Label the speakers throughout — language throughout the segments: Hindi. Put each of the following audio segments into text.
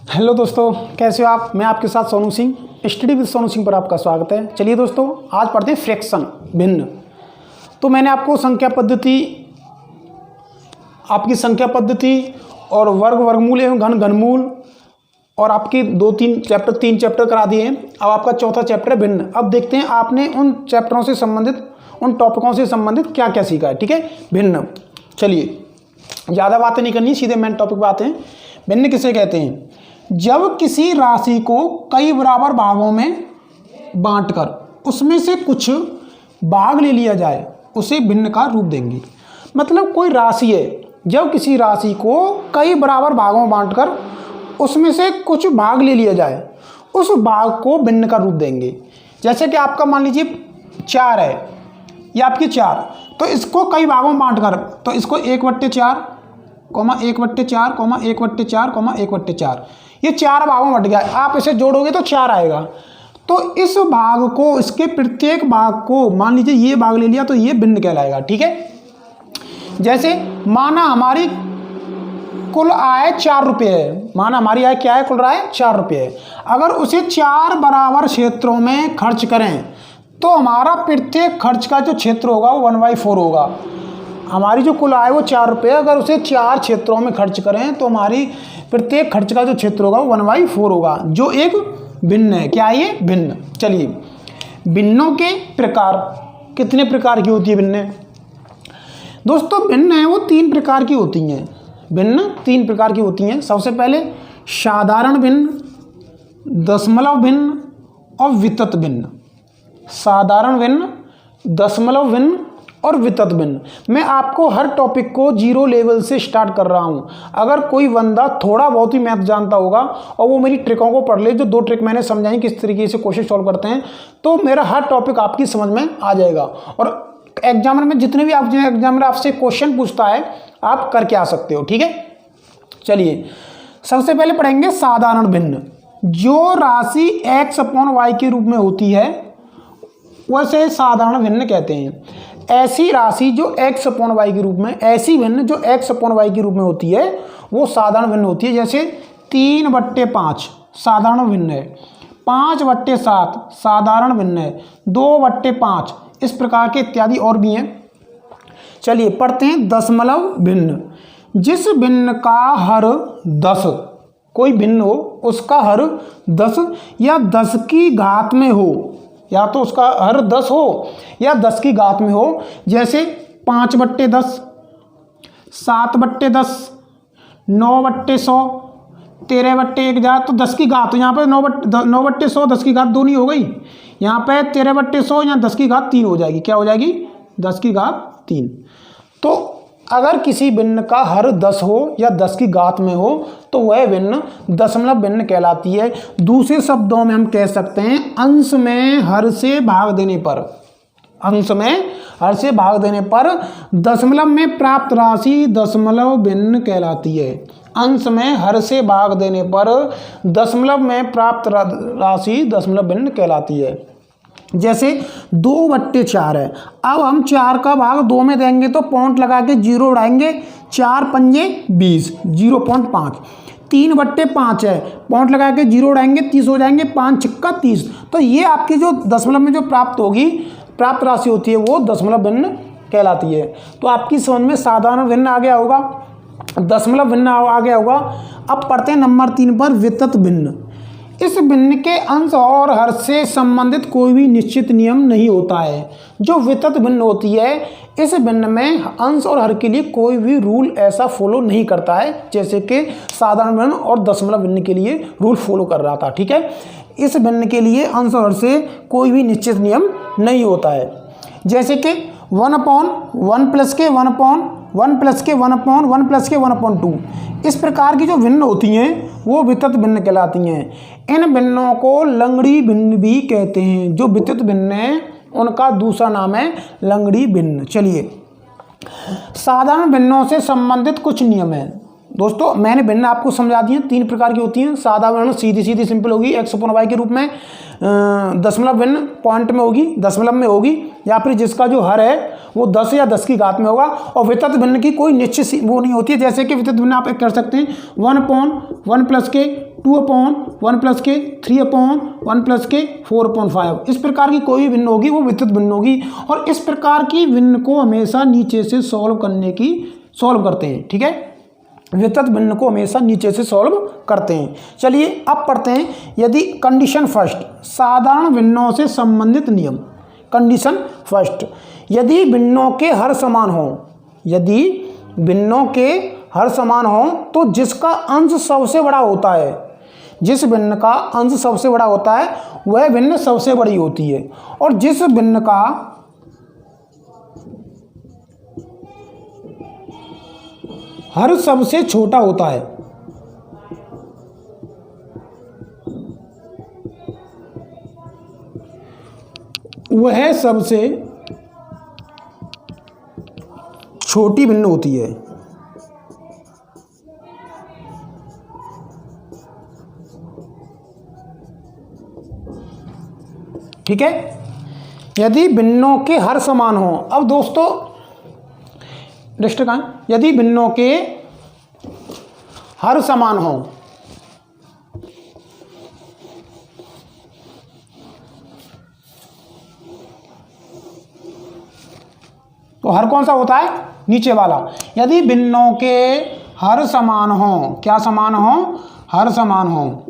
Speaker 1: हेलो दोस्तों, कैसे हो आप। मैं आपके साथ सोनू सिंह, स्टडी विद सोनू सिंह पर आपका स्वागत है। चलिए दोस्तों, आज पढ़ते हैं फ्रैक्शन, भिन्न। तो मैंने आपको संख्या पद्धति, आपकी संख्या पद्धति और वर्ग, वर्गमूल एवं घन, घनमूल और आपके तीन चैप्टर करा दिए हैं। अब आपका चौथा चैप्टर है भिन्न। अब देखते हैं आपने उन चैप्टरों से संबंधित, उन टॉपिकों से संबंधित क्या क्या सीखा है। ठीक है, भिन्न। चलिए, ज़्यादा बातें नहीं करनी, सीधे मेन टॉपिक पर आते हैं। भिन्न किसे कहते हैं? जब किसी राशि को कई बराबर भागों में बांटकर उसमें से कुछ भाग ले लिया जाए, उसे भिन्न का रूप देंगे। मतलब कोई राशि है, जब किसी राशि को कई बराबर भागों में बांटकर उसमें से कुछ भाग ले लिया जाए, उस भाग को भिन्न का रूप देंगे। जैसे कि आपका मान लीजिए 4 है, ये आपकी 4, तो इसको कई भागों में बांटकर, तो इसको 1/4, 1/4, 1/4, 1/4, ये 4 भागों में बट गया। आप इसे जोड़ोगे तो 4 आएगा। तो इस भाग को, इसके प्रत्येक भाग को, मान लीजिए ये भाग ले लिया तो ये भिन्न कहलाएगा। ठीक है, जैसे माना हमारी कुल आय 4 रुपये है। माना हमारी आय क्या है? कुल आय 4 रुपये है। अगर उसे 4 बराबर क्षेत्रों में खर्च करें तो हमारा प्रत्येक खर्च का जो क्षेत्र होगा वो 1/4 होगा। हमारी जो कुल आय वो 4 रुपये, अगर उसे 4 क्षेत्रों में खर्च करें तो हमारी प्रत्येक खर्च का जो क्षेत्र होगा वो 1/4 होगा, जो एक भिन्न है। क्या है ये? भिन्न। चलिए, भिन्नों के प्रकार, कितने प्रकार की होती है भिन्न? दोस्तों, भिन्न है वो 3 प्रकार की होती हैं। भिन्न 3 प्रकार की होती हैं। सबसे पहले साधारण भिन्न, दशमलव भिन्न और वितत भिन्न। साधारण भिन्न, दशमलव भिन्न और वितत भिन्न। मैं आपको हर टॉपिक को 0 लेवल से स्टार्ट कर रहा हूं। अगर कोई बंदा थोड़ा बहुत ही मैथ जानता होगा और वो मेरी ट्रिकों को पढ़ ले, जो 2 ट्रिक मैंने समझाई किस तरीके से क्वेश्चन सॉल्व करते हैं, तो मेरा हर टॉपिक आपकी समझ में आ जाएगा। और एग्जामिनर में जितने भी एग्जामिनर आपसे क्वेश्चन पूछता है, आप करके आ सकते हो। ठीक है, चलिए सबसे पहले पढ़ेंगे साधारण भिन्न। जो राशि x/y के रूप में होती है वैसे साधारण भिन्न कहते हैं। ऐसी राशि जो x/y के रूप में, ऐसी भिन्न जो x/y के रूप में होती है वो साधारण भिन्न होती है। जैसे 3/5 साधारण भिन्न है, 5/7 साधारण भिन्न है, 2/5, इस प्रकार के इत्यादि और भी हैं। चलिए पढ़ते हैं दशमलव भिन्न। जिस भिन्न का हर 10, कोई भिन्न हो उसका हर 10 या 10 की घात में हो, या तो उसका हर 10 हो या 10 की घात में हो। जैसे 5/10, 7/10, 9/100, 13/1000, तो 10 की घात, तो यहाँ पर 9/100 10 की घात 2 नहीं हो गई, यहाँ पे 13/100 यहाँ 10 की घात 3 हो जाएगी। क्या हो जाएगी? 10 की घात 3। तो अगर किसी भिन्न का हर 10 हो या 10 की घात में हो तो वह भिन्न दशमलव भिन्न कहलाती है। दूसरे शब्दों में हम कह सकते हैं अंश में हर से भाग देने पर, अंश में हर से भाग देने पर दशमलव में प्राप्त राशि दशमलव भिन्न कहलाती है। अंश में हर से भाग देने पर दशमलव में प्राप्त राशि दशमलव भिन्न कहलाती है। जैसे 2/4 है। अब हम 4 का भाग 2 में देंगे तो पॉइंट लगा के 0 उड़ाएंगे, 4 पंजे 20, 0.5। 3/5 है, पॉइंट लगा के 0 उड़ाएंगे, 30 हो जाएंगे, 5 छक्का 30। तो ये आपकी जो दशमलव में जो प्राप्त होगी, प्राप्त राशि होती है, वो दशमलव भिन्न कहलाती है। तो आपकी समझ में साधारण भिन्न आ गया होगा, दशमलव भिन्न आ गया होगा। अब पढ़ते हैं नंबर 3 पर वितत भिन्न। इस भिन्न के अंश और हर से संबंधित कोई भी निश्चित नियम नहीं होता है। जो वितत भिन्न होती है, इस भिन्न में अंश और हर के लिए कोई भी रूल ऐसा फॉलो नहीं करता है जैसे कि साधारण भिन्न और दशमलव भिन्न के लिए रूल फॉलो कर रहा था। ठीक है, इस भिन्न के लिए अंश और हर से कोई भी निश्चित नियम नहीं होता है। जैसे कि 1/1 + के 1/1 + के 1/1 + के 1/2, इस प्रकार की जो भिन्न होती हैं वो वितत भिन्न कहलाती हैं। इन भिन्नों को लंगड़ी भिन्न भी कहते हैं। जो वितत भिन्न है उनका दूसरा नाम है लंगड़ी भिन्न। चलिए, साधारण भिन्नों से संबंधित कुछ नियम हैं। दोस्तों मैंने भिन्न आपको समझा दिए, 3 प्रकार की होती हैं। सादा भिन्न सीधी सीधी सिंपल होगी x/y के रूप में, दशमलव भिन्न पॉइंट में होगी, दशमलव में होगी, या फिर जिसका जो हर है वो 10 या 10 की घात में होगा। और वितत भिन्न की कोई निश्चित वो नहीं होती है, जैसे कि वितत भिन्न आप एक कर सकते हैं 1/1 + k, 2/1 + k, 3/1 + k, 4/5। इस प्रकार की कोई भी भिन्न होगी वो वितत भिन्न होगी। और इस प्रकार की भिन्न को हमेशा नीचे से सॉल्व करते हैं, ठीक है। वितत भिन्न को हमेशा नीचे से सॉल्व करते हैं। चलिए अब पढ़ते हैं यदि कंडीशन फर्स्ट, साधारण भिन्नों से संबंधित नियम। कंडीशन फर्स्ट, यदि भिन्नों के हर समान हो, यदि भिन्नों के हर समान हो तो जिसका अंश सबसे बड़ा होता है, जिस भिन्न का अंश सबसे बड़ा होता है वह भिन्न सबसे बड़ी होती है। और जिस भिन्न का हर सबसे छोटा होता है वह सबसे छोटी भिन्न होती है। ठीक है, यदि भिन्नों के हर समान हो। अब दोस्तों दृष्टिकोण, यदि भिन्नों के हर समान हो तो हर कौन सा होता है, नीचे वाला। यदि भिन्नों के हर समान हो, क्या समान हो, हर समान हो,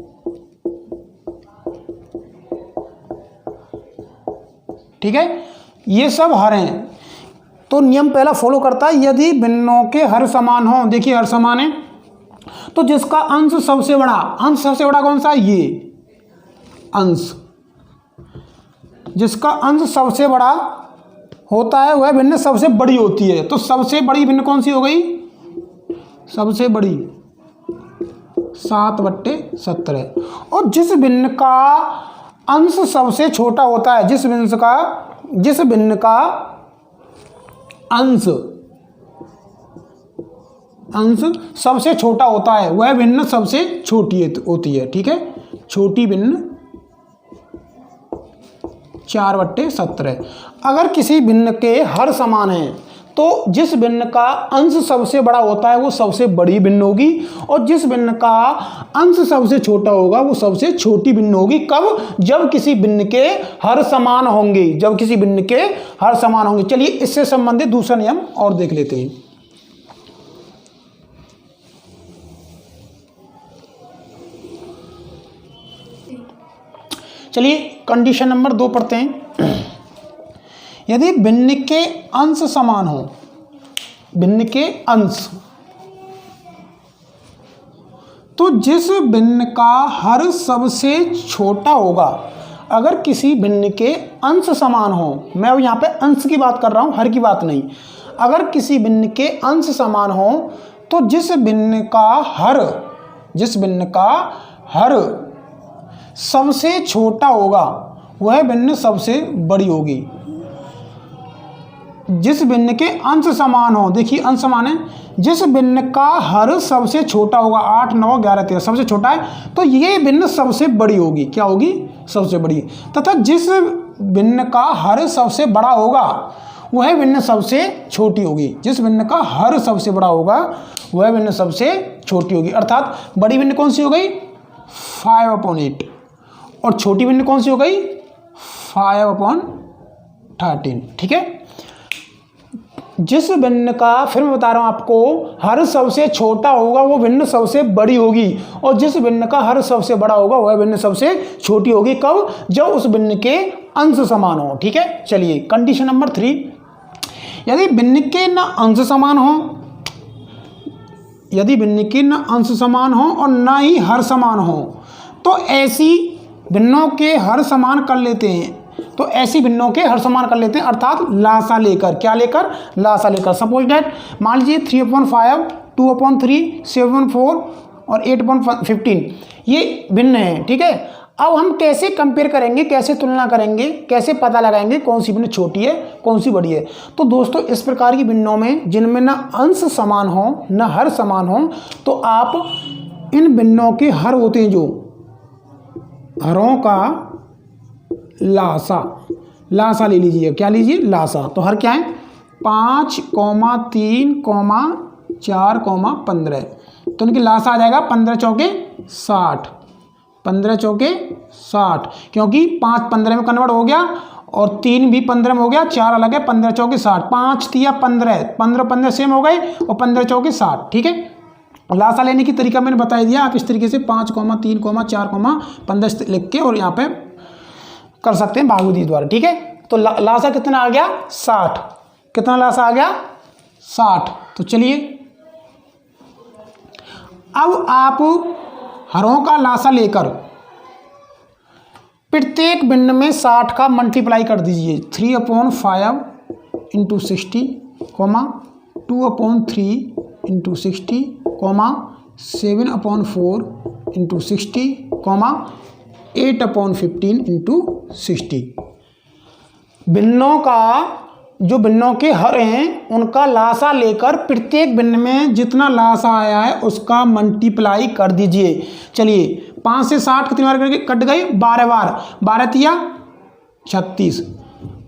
Speaker 1: ठीक है, ये सब हर हैं तो नियम पहला फॉलो करता है। यदि भिन्नों के हर समान हो, देखिए हर समान है तो जिसका अंश सबसे बड़ा, अंश सबसे बड़ा कौन सा है, ये अंश, जिसका अंश सबसे बड़ा होता है वह भिन्न सबसे बड़ी होती है। तो सबसे बड़ी भिन्न कौन सी हो गई, सबसे बड़ी 7/17। और जिस भिन्न का अंश सबसे छोटा होता है, जिस भिन्न का अंश सबसे छोटा होता है वह भिन्न सबसे छोटी होती है। ठीक है, छोटी भिन्न 4/17। अगर किसी भिन्न के हर समान है तो जिस भिन्न का अंश सबसे बड़ा होता है वो सबसे बड़ी भिन्न होगी, और जिस भिन्न का अंश सबसे छोटा होगा वो सबसे छोटी भिन्न होगी। कब, जब किसी भिन्न के हर समान होंगे, जब किसी भिन्न के हर समान होंगे। चलिए इससे संबंधित दूसरा नियम और देख लेते हैं। चलिए कंडीशन नंबर 2 पढ़ते हैं। यदि भिन्न के अंश समान हो, भिन्न के अंश, तो जिस भिन्न का हर सबसे छोटा होगा, अगर किसी भिन्न के अंश समान हो, मैं अब यहाँ पे अंश की बात कर रहा हूँ, हर की बात नहीं। अगर किसी भिन्न के अंश समान हो तो जिस भिन्न का हर सबसे छोटा होगा वह भिन्न सबसे बड़ी होगी। जिस भिन्न के अंश समान हो, देखिए अंश समान है, जिस भिन्न का हर सबसे छोटा होगा, 8, 9, 11, 13 सबसे छोटा है तो ये भिन्न सबसे बड़ी होगी। क्या होगी, सबसे बड़ी। तथा जिस भिन्न का हर सबसे बड़ा होगा वह भिन्न सबसे छोटी होगी। जिस भिन्न का हर सबसे बड़ा होगा वह भिन्न सबसे छोटी होगी। अर्थात बड़ी भिन्न कौन सी हो गई, 5/8, और छोटी भिन्न कौन सी हो गई, 5/13। ठीक है, जिस भिन्न का, फिर मैं बता रहा हूं आपको, हर सबसे छोटा होगा वो भिन्न सबसे बड़ी होगी, और जिस भिन्न का हर सबसे बड़ा होगा वह भिन्न सबसे छोटी होगी। कब, जब उस भिन्न के अंश समान हो। ठीक है, चलिए कंडीशन नंबर 3, यदि भिन्न के न अंश समान हो, यदि भिन्न के न अंश समान हो और न ही हर समान हो तो ऐसी भिन्नों के हर समान कर लेते हैं। तो ऐसी भिन्नों के हर समान कर लेते हैं, अर्थात लासा लेकर। क्या लेकर, लासा लेकर। सपोज डेट, मान लीजिए 3/5, 2/3, 7/4 और 8/15 ये भिन्न है। ठीक है, अब हम कैसे कंपेयर करेंगे, कैसे तुलना करेंगे, कैसे पता लगाएंगे कौन सी भिन्न छोटी है कौन सी बड़ी है। तो दोस्तों इस प्रकार की भिन्नों में जिनमें ना अंश समान हो ना हर समान हो, तो आप इन भिन्नों के हर होते हैं जो हरों का लासा ले लीजिए। क्या लीजिए? लासा। तो हर क्या है? 5, 3, 4, 15। तो इनकी लासा आ जाएगा 15 चौके 60, 15 चौके 60, क्योंकि 5 15 में कन्वर्ट हो गया और 3 भी 15 में हो गया, 4 अलग है, 15 चौके 60, 5 तिया 15, 15 सेम हो गए और 15 चौके 60। ठीक है, लासा लेने की तरीका मैंने बता दिया। आप इस तरीके से 5, 3, 4, 15 लिख के और यहाँ पे कर सकते हैं भागोदी द्वारा। ठीक है, तो लासा कितना आ गया? 60। कितना लासा आ गया? 60। तो चलिए अब आप हरों का लासा लेकर प्रत्येक भिन्न में 60 का मल्टीप्लाई कर दीजिए। 3/5 × 60, 2/3 × 60, 7/4 × 60, 8/15 × 60। भिन्नों का जो भिन्नों के हर हैं उनका लासा लेकर प्रत्येक भिन्न में जितना लासा आया है उसका मल्टीप्लाई कर दीजिए। चलिए 5 से 60 कितनी बार करके कट गए? 12 बार। 12 तिया 36,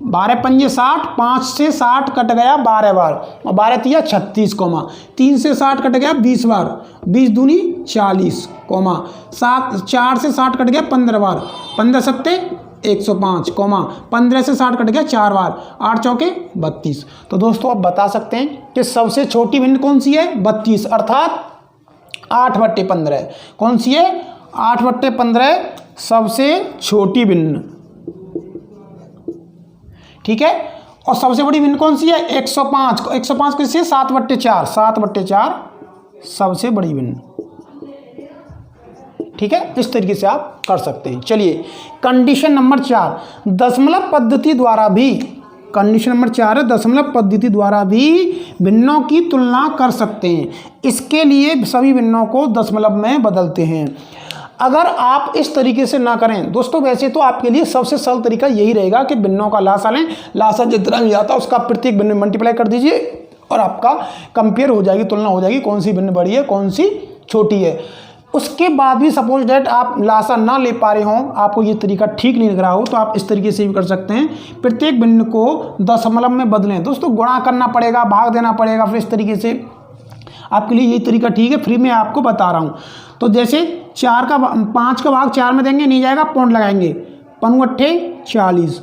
Speaker 1: 12 पंजे 60, 5 से 60 कट गया 12 बार और 12 तिया 36, 3 से 60 कट गया 20 बार, 20 दूनी 40, 4 से 60 कट गया 15 बार, 15 सत्ते 105, 15 से 60 कट गया 4 बार, 8 चौके 32। तो दोस्तों आप बता सकते हैं कि सबसे छोटी भिन्न कौन सी है? 32, अर्थात 8/15। कौन सी है? 8/15 सबसे छोटी भिन्न। ठीक है, और सबसे बड़ी भिन्न कौन सी है? 105। 105 किससे? 7/4, 7/4 सबसे बड़ी भिन्न। ठीक है, इस तरीके से आप कर सकते हैं। चलिए कंडीशन नंबर 4, दशमलव पद्धति द्वारा भी, कंडीशन नंबर 4 है दशमलव पद्धति द्वारा भी भिन्नों की तुलना कर सकते हैं। इसके लिए सभी भिन्नों को दशमलव में बदलते हैं। अगर आप इस तरीके से ना करें दोस्तों, वैसे तो आपके लिए सबसे सरल तरीका यही रहेगा कि भिन्नों का लासा लें, लासा जितना भी आता है उसका प्रत्येक भिन्न मल्टीप्लाई कर दीजिए और आपका कंपेयर हो जाएगी, तुलना हो जाएगी कौन सी भिन्न बड़ी है कौन सी छोटी है। उसके बाद भी सपोज डेट आप लासा ना ले पा रहे हों, आपको ये तरीका ठीक नहीं लग रहा हो, तो आप इस तरीके से भी कर सकते हैं। प्रत्येक भिन्न को दशमलव में बदलें। दोस्तों गुणा करना पड़ेगा, भाग देना पड़ेगा, फिर इस तरीके से आपके लिए ये तरीका ठीक है, फ्री में आपको बता रहा हूँ। तो जैसे 5 का भाग 4 में देंगे, नहीं जाएगा, पॉइंट लगाएंगे, 5 40,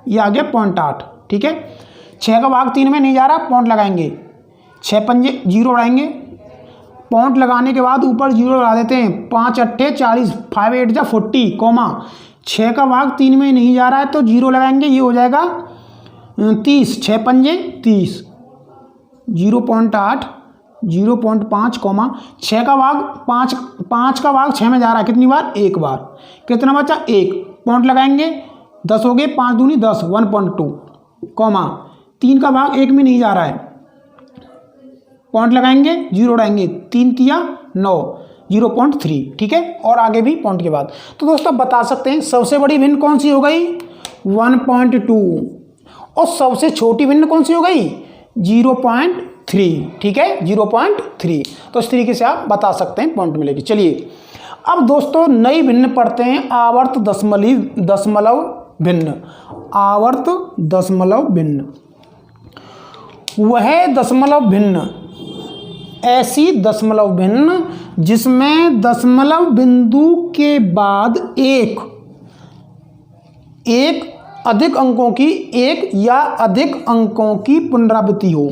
Speaker 1: ये आ गया 0.8। ठीक है, 6 का भाग 3 में नहीं जा रहा, पॉइंट लगाएंगे, 6 पंजे 0 उड़ाएंगे, पॉइंट लगाने के बाद ऊपर 0 लगा देते हैं, 5 8 40, 5 8 जा 40, 6 का भाग 3 में नहीं जा रहा है तो 0 लगाएंगे, ये हो जाएगा 30, 6 पंजे 30, 0.8, 0.5, 6 का भाग 5 का भाग 6 में जा रहा है, कितनी बार? 1 बार। कितना बचा? 1, पॉइंट लगाएंगे, 10 हो गए, 5 दूनी 10, 1.2, 3 का भाग 1 में नहीं जा रहा है, पॉइंट लगाएंगे, 0 उड़ाएंगे, 3 तिया 9, 0.3। ठीक है, और आगे भी पॉइंट के बाद। तो दोस्तों बता सकते हैं सबसे बड़ी भिन्न कौन सी हो गई? 1.2, और सबसे छोटी भिन्न कौन सी हो गई? 0.3। ठीक है, 0.3। तो इस तरीके से आप बता सकते हैं पॉइंट मिलेगी। चलिए अब दोस्तों नई भिन्न पढ़ते हैं, आवर्त दशमलव भिन्न। आवर्त दशमलव भिन्न वह दशमलव भिन्न, ऐसी दशमलव भिन्न जिसमें दशमलव बिंदु के बाद एक अधिक अंकों की, एक या अधिक अंकों की पुनरावृत्ति हो।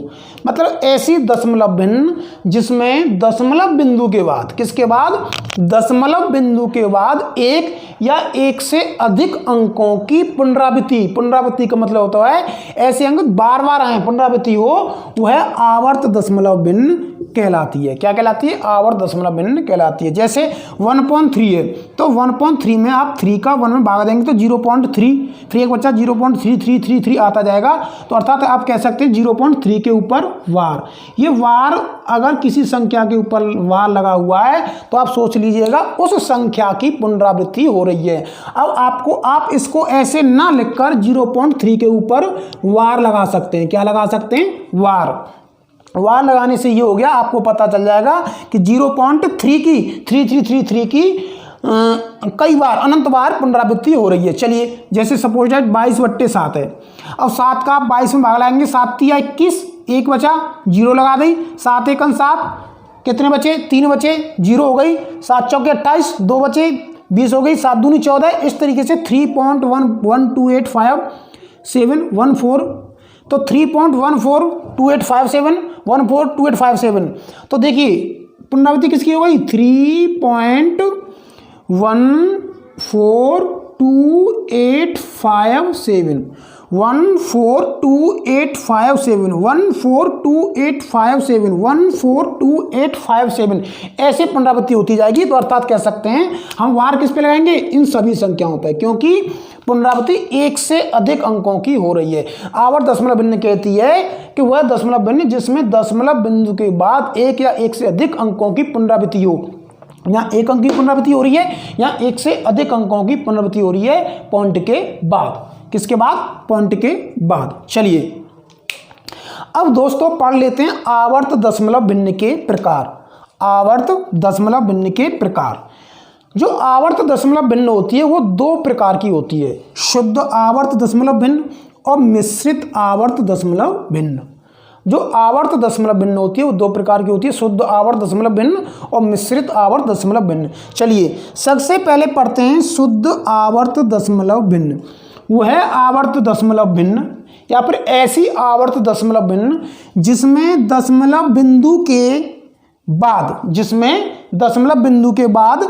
Speaker 1: मतलब ऐसी दशमलव भिन्न जिसमें दशमलव बिंदु के बाद, किसके बाद? दशमलव बिंदु के बाद एक या एक से अधिक अंकों की पुनरावृत्ति। पुनरावृत्ति का मतलब होता है ऐसे अंक बार बार आए, पुनरावृत्ति हो, वह आवर्त दशमलव भिन्न कहलाती है। क्या कहलाती है? आवर्त दशमलव भिन्न कहलाती है। जैसे 1/3 है तो 1/3 में आप 3 का 1 में भाग देंगे तो 0.3, फिर एक बच्चा 0.3333 आता जाएगा। तो अर्थात आप कह सकते हैं 0.3 के ऊपर वार। ये वार अगर किसी संख्या के ऊपर वार लगा हुआ है तो आप सोच लीजिएगा उस संख्या की पुनरावृत्ति हो रही है। अब आप इसको ऐसे ना लिखकर 0.3 के ऊपर वार लगा सकते हैं। क्या लगा सकते हैं? वार लगाने से ये हो गया, आपको पता चल जाएगा कि 0.3 की 3333 की कई बार अनंत बार पुनरावृत्ति हो रही है। चलिए जैसे सपोज दैट 22/7 है। अब 7 का आप 22 में भाग लाएंगे, 7 × 21, 1 बचा, 0 लगा दी, 7 × 1 = 7, कितने बचे? 3 बचे, 0 हो गई, 7 × 4 = 28, 2 बचे, 20 हो गई, 7 × 2 = 14। इस तरीके से 3.1285714, तो 3.142857 14287। तो देखिए पुनरावृत्ति किसकी हो गई? 3.1428557 1428557 1428557 1428557 ऐसे पुनरावृत्ति होती जाएगी। तो अर्थात कह सकते हैं हम वार किस पे लगाएंगे? इन सभी संख्याओं पे, क्योंकि पुनरावृत्ति एक से अधिक अंकों की हो रही है। आवर्त दशमलव भिन्न कहती है कि वह दशमलव भिन्न जिसमें दशमलव बिंदु के बाद एक या एक से अधिक अंकों की पुनरावृत्ति हो। यहाँ एक अंक की पुनरावृत्ति हो रही है, यहाँ एक से अधिक अंकों की पुनरावृत्ति हो रही है पॉइंट के बाद। किसके बाद? पॉइंट के बाद। चलिए अब दोस्तों पढ़ लेते हैं आवर्त दशमलव भिन्न के प्रकार। आवर्त दशमलव भिन्न के प्रकार। जो आवर्त दशमलव भिन्न होती है वो 2 प्रकार की होती है, शुद्ध आवर्त दशमलव भिन्न और मिश्रित आवर्त दशमलव भिन्न। जो आवर्त दशमलव भिन्न होती है वो 2 प्रकार की होती है, शुद्ध आवर्त दशमलव भिन्न और मिश्रित आवर्त दशमलव भिन्न। चलिए सबसे पहले पढ़ते हैं शुद्ध आवर्त दशमलव भिन्न। वह आवर्त दशमलव भिन्न या फिर ऐसी आवर्त दशमलव भिन्न जिसमें दशमलव बिंदु के बाद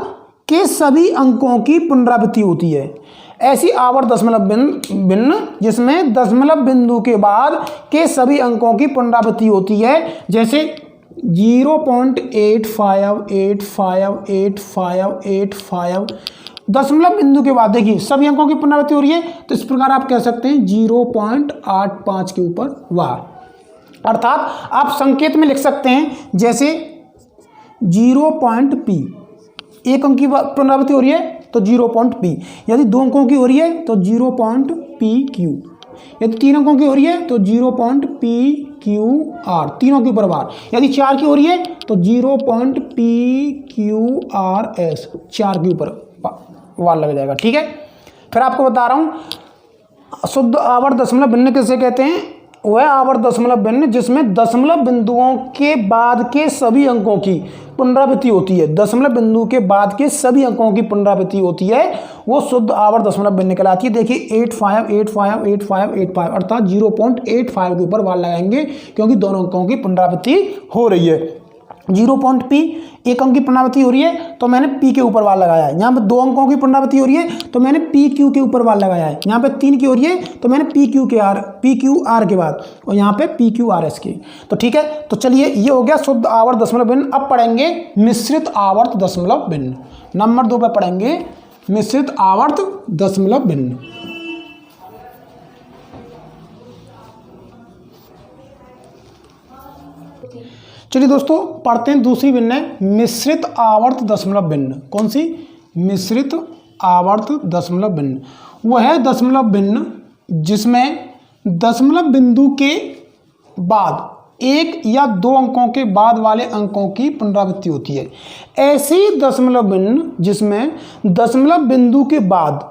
Speaker 1: के सभी अंकों की पुनरावृत्ति होती है। ऐसी आवर्त दशमलव भिन्न जिसमें दशमलव बिंदु के बाद के सभी अंकों की पुनरावृत्ति होती है। जैसे 0.858585 दशमलव बिंदु के बाद देखिए सभी अंकों की पुनरावृत्ति हो रही है। तो इस प्रकार आप कह सकते हैं 0.85 के ऊपर वार। अर्थात आप संकेत में लिख सकते हैं जैसे 0.p, एक अंक की पुनरावृत्ति हो रही है तो 0.p, यदि 2 अंकों की हो रही है तो 0.pq, यदि 3 अंकों की हो रही है तो 0.pqr, तीनों के ऊपर वार। यदि 4 की हो रही है तो 0.pqrs, 4 के ऊपर वार लग जाएगा। ठीक है, फिर आपको बता रहा हूँ शुद्ध आवर्त दशमलव भिन्न किसे कहते हैं? वह आवर्त दशमलव भिन्न जिसमें दशमलव बिंदुओं के बाद के सभी अंकों की पुनरावृत्ति होती है। दशमलव बिंदु के बाद के सभी अंकों की पुनरावृत्ति होती है, वो शुद्ध आवर्त दशमलव भिन्न कहलाती है। देखिए 85858585 अर्थात 0.85 के ऊपर वार लगाएंगे क्योंकि दोनों अंकों की पुनरावृत्ति हो रही है। 0.p, एक अंक की पुनरावृत्ति हो रही है तो मैंने p के ऊपर वार लगाया है। यहाँ पे 2 अंकों की पुनरावृत्ति हो रही है तो मैंने pq के ऊपर वार लगाया है। यहाँ पे 3 की हो रही है तो मैंने pqr के बाद, और यहाँ पे pqrs की। तो ठीक है, तो चलिए ये हो गया शुद्ध आवर्त दशमलव भिन्न। अब पढ़ेंगे मिश्रित आवर्त दशमलव भिन्न। नंबर 2 पे पढ़ेंगे मिश्रित आवर्त दशमलव भिन्न। चलिए दोस्तों पढ़ते हैं दूसरी भिन्न है मिश्रित आवर्त दशमलव भिन्न। कौन सी? मिश्रित आवर्त दशमलव भिन्न। वह है दशमलव भिन्न जिसमें दशमलव बिंदु के बाद 1 या 2 अंकों के बाद वाले अंकों की पुनरावृत्ति होती है। ऐसी दशमलव भिन्न जिसमें दशमलव बिंदु के बाद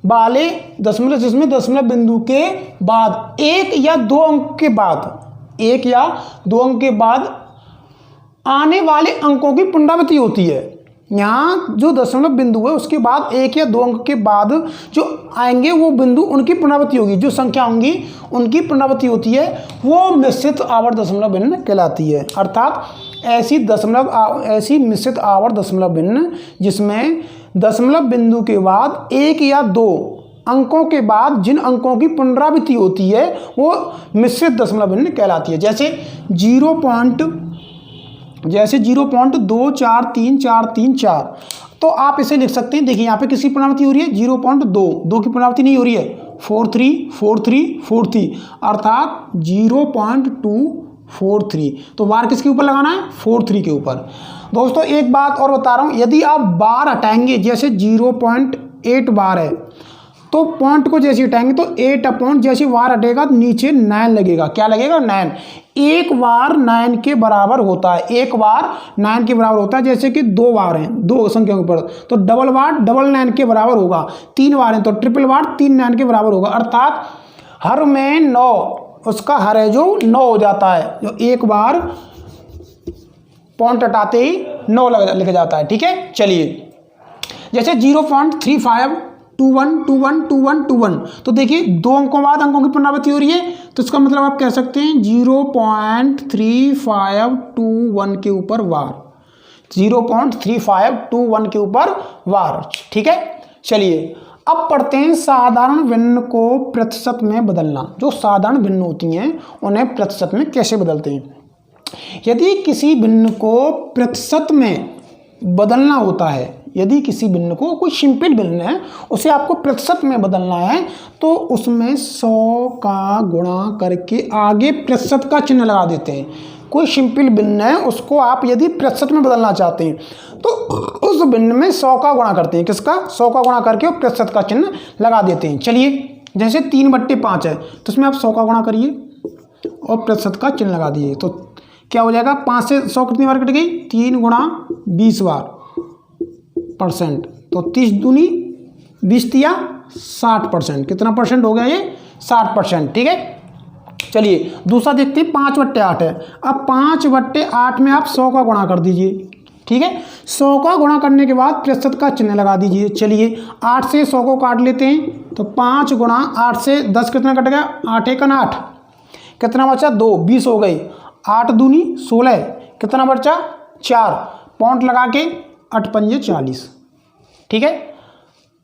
Speaker 1: वाले जिसमें दशमलव बिंदु के बाद 1 या 2 अंक के बाद आने वाले अंकों की पुनरावृत्ति होती है। यहाँ जो दशमलव बिंदु है उसके बाद 1 या 2 अंक के बाद जो आएंगे वो बिंदु उनकी पुनरावृत्ति होगी, जो संख्या होंगी उनकी पुनरावृत्ति होती है, वो मिश्रित आवर्त दशमलव भिन्न कहलाती है। अर्थात ऐसी मिश्रित आवर्त दशमलव भिन्न जिसमें दशमलव बिंदु के बाद 1 या 2 अंकों के बाद जिन अंकों की पुनरावृत्ति होती है वो मिश्रित दशमलव भिन्न कहलाती है। जैसे जैसे 0.243434, तो आप इसे लिख सकते हैं। देखिए यहाँ पे किसकी पुनरावृत्ति हो रही है, 0.2, 2 की पुनरावृत्ति नहीं हो रही है, 434343, अर्थात 0.243। तो बार किसके ऊपर लगाना है, 43 के ऊपर। दोस्तों एक बात और बता रहा हूँ, यदि आप बार हटाएंगे, जैसे 0.8 बार है, तो पॉइंट को जैसे हटाएंगे तो 8 अपॉन जैसे बार हटेगा तो नीचे 9 लगेगा। क्या लगेगा, 9। एक बार 9 के बराबर होता है, एक बार 9 के बराबर होता है। जैसे कि 2 बार हैं, 2 संख्या के ऊपर, तो डबल बार डबल 9 के बराबर होगा। 3 बार हैं तो ट्रिपल बार 3 9 के बराबर होगा, अर्थात हर में 9, उसका हर है जो 9 हो जाता है। जो एक बार पॉइंट हटाते ही 9 लिखा जाता है। ठीक है, चलिए जैसे 0.3521212121, तो देखिए 2 अंकों बाद अंकों की पुनरावृत्ति हो रही है, तो इसका मतलब आप कह सकते हैं 0.3521 के ऊपर वार, 0.3521 के ऊपर वार। ठीक है, चलिए अब पढ़ते हैं साधारण भिन्न को प्रतिशत में बदलना। जो साधारण भिन्न होती हैं उन्हें प्रतिशत में कैसे बदलते हैं। यदि किसी भिन्न को प्रतिशत में बदलना होता है, यदि किसी भिन्न को, कोई सिंपल भिन्न है, उसे आपको प्रतिशत में बदलना है, तो उसमें 100 का गुणा करके आगे प्रतिशत का चिन्ह लगा देते हैं। कोई सिंपल भिन्न है, उसको आप यदि प्रतिशत में बदलना चाहते हैं तो उस भिन्न में 100 का गुणा करते हैं। किसका, 100 का गुणा करके प्रतिशत का चिन्ह लगा देते हैं। चलिए जैसे 3/5 है, तो उसमें आप 100 का गुणा करिए और प्रतिशत का चिन्ह लगा दीजिए, तो क्या हो जाएगा, 5 से 100 कितनी बार कट गई, 3 गुणा 20 बार %, तो 30 दूनी 20 दिया 60%। कितना परसेंट हो गया ये, 60%। ठीक है, चलिए दूसरा देखते हैं, 5/8 है। अब 5/8 में आप 100 का गुणा कर दीजिए। ठीक है, 100 का गुणा करने के बाद प्रतिशत का चिन्ह लगा दीजिए। चलिए 8 से 100 को काट लेते हैं, तो 5 गुणा 8 से 10 कितना कट गया, 8 × 8, कितना बचा, 2, 20 हो गई। 8 दूनी 16, कितना बचा, 4, पॉइंट लगा के 8 पंजे 40। ठीक है,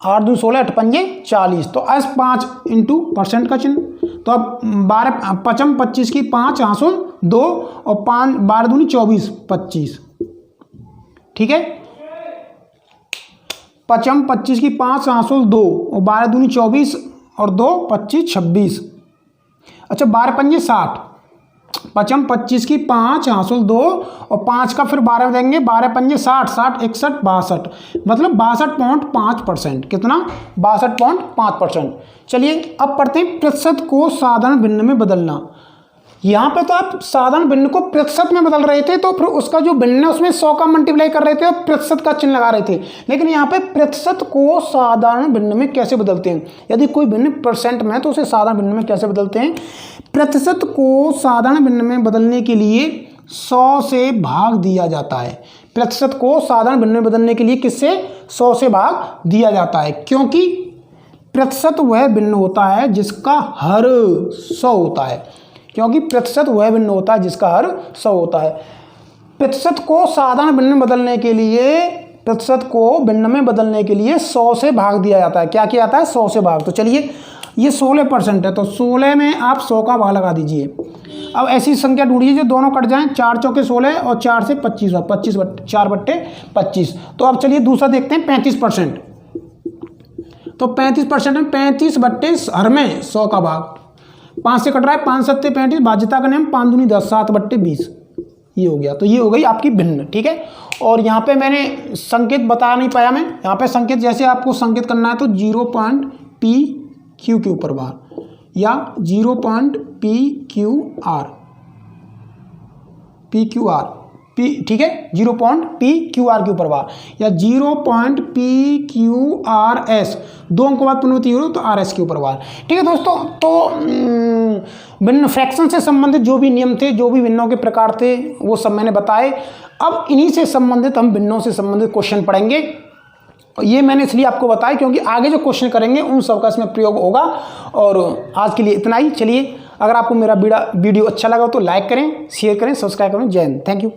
Speaker 1: 8 दूनी 16, 8 पंजे 40, तो ऐस 5 इंटू % का चिन्ह। तो अब 12 5 25 की 5 हाँसुल 2 और 5 12 दूनी 24 25। ठीक है, 5 25 की 5 हाँसुल 2 और 12 दूनी 24 और 2 25 26। अच्छा 12 पंजे 60, 5 25 की 5 हाँसुल 2 और 5 का फिर 12 देंगे, 12 पंजे 60, 60 61 62, मतलब 62.5%। कितना, 62.5%। चलिए अब पढ़ते हैं प्रतिशत को साधारण भिन्न में बदलना। यहाँ पे तो आप साधारण भिन्न को प्रतिशत में बदल रहे थे, तो फिर उसका जो भिन्न है उसमें 100 का मल्टीप्लाई कर रहे थे और प्रतिशत का चिन्ह लगा रहे थे। लेकिन यहाँ पे प्रतिशत को साधारण भिन्न में कैसे बदलते हैं। यदि कोई भिन्न % में है तो उसे साधारण भिन्न में कैसे बदलते हैं। प्रतिशत को साधारण भिन्न में बदलने के लिए 100 से भाग दिया जाता है। प्रतिशत को साधारण भिन्न में बदलने के लिए किससे, 100 से भाग दिया जाता है, क्योंकि प्रतिशत वह भिन्न होता है जिसका हर 100 होता है। क्योंकि प्रतिशत वह भिन्न होता है जिसका हर 100 होता है। प्रतिशत को साधारण भिन्न में बदलने के लिए, प्रतिशत को भिन्न में बदलने के लिए 100 से भाग दिया जाता है। क्या किया जाता है, 100 से भाग। तो चलिए ये 16% है, तो 16 में आप 100 का भाग लगा दीजिए। अब ऐसी संख्या ढूंढिए जो दोनों कट जाएं, 4 चौके 16 और 4 से 25 4/25। तो अब चलिए दूसरा देखते हैं 35%। तो 35% में 35 हर में 100 का भाग, 5 से कट रहा है, 5 7 35, बाध्यता का नियम, 5 दूनी 10, 7/20, ये हो गया। तो ये हो गई आपकी भिन्न। ठीक है, और यहाँ पे मैंने संकेत बता नहीं पाया, मैं यहाँ पे संकेत, जैसे आपको संकेत करना है तो 0.PQ के ऊपर बार, या 0.PQR, ठीक है, 0.PQR के ऊपर बार, या 0.PQRS, 2 अंकों बाद पुनरावृत्ति हो तो RS के ऊपर बार। ठीक है दोस्तों, तो भिन्न फ्रैक्शन से संबंधित जो भी नियम थे, जो भी भिन्नों के प्रकार थे, वो सब मैंने बताए। अब इन्हीं से संबंधित हम भिन्नों से संबंधित क्वेश्चन पढ़ेंगे। ये मैंने इसलिए आपको बताया क्योंकि आगे जो क्वेश्चन करेंगे उन सब का इसमें प्रयोग होगा। और आज के लिए इतना ही। चलिए, अगर आपको मेरा वीडियो अच्छा लगा तो लाइक करें, शेयर करें, सब्सक्राइब करें। जय हिंद, थैंक यू।